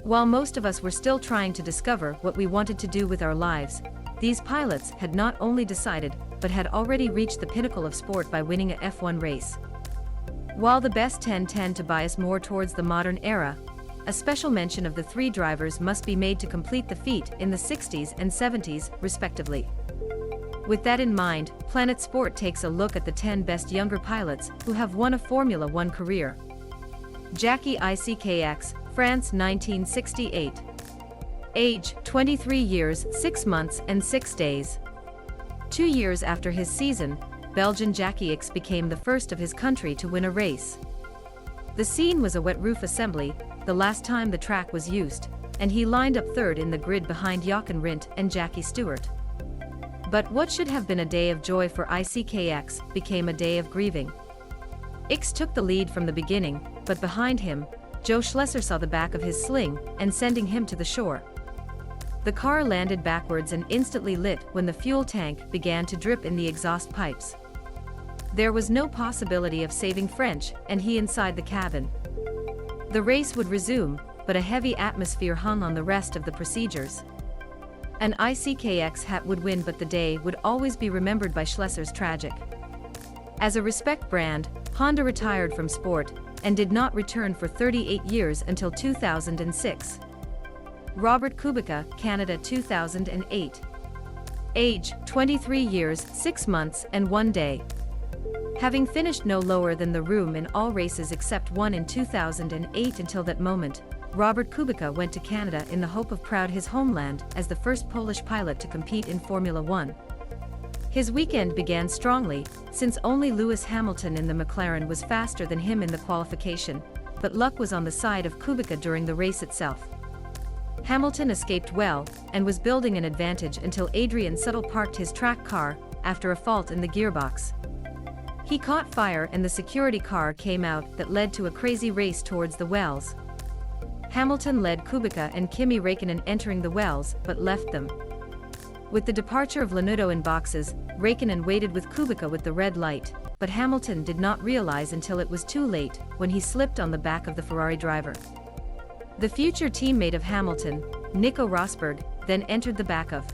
While most of us were still trying to discover what we wanted to do with our lives, these pilots had not only decided, but had already reached the pinnacle of sport by winning a F1 race. While the best 10 tend to bias more towards the modern era, a special mention of the 3 drivers must be made to complete the feat in the 60s and 70s, respectively. With that in mind, Planet Sport takes a look at the 10 best younger pilots who have won a Formula One career. Jacky Ickx, France 1968. Age, 23 years, 6 months and 6 days. 2 years after his season, Belgian Jacky Ickx became the first of his country to win a race. The scene was a wet roof assembly, the last time the track was used, and he lined up third in the grid behind Jochen Rindt and Jackie Stewart. But what should have been a day of joy for Ickx became a day of grieving. Ickx took the lead from the beginning, but behind him, Schlesser saw the back of his sling and sending him to the shore. The car landed backwards and instantly lit when the fuel tank began to drip in the exhaust pipes. There was no possibility of saving French and he inside the cabin. The race would resume, but a heavy atmosphere hung on the rest of the procedures. An Ickx hat would win, but the day would always be remembered by Schlesser's tragic. As a respect brand, Honda retired from sport and did not return for 38 years until 2006. Robert Kubica, Canada 2008. Age, 23 years, 6 months and 1 day. Having finished no lower than the room in all races except one in 2008 until that moment, Robert Kubica went to Canada in the hope of proud his homeland as the first Polish pilot to compete in Formula One. His weekend began strongly, since only Lewis Hamilton in the McLaren was faster than him in the qualification, but luck was on the side of Kubica during the race itself. Hamilton escaped well, and was building an advantage until Adrian Sutil parked his track car, after a fault in the gearbox. He caught fire and the security car came out that led to a crazy race towards the wells. Hamilton led Kubica and Kimi Räikkönen entering the wells, but left them. With the departure of Lanudo in boxes, Räikkönen waited with Kubica with the red light, but Hamilton did not realize until it was too late, when he slipped on the back of the Ferrari driver. The future teammate of Hamilton, Nico Rosberg, then entered the back of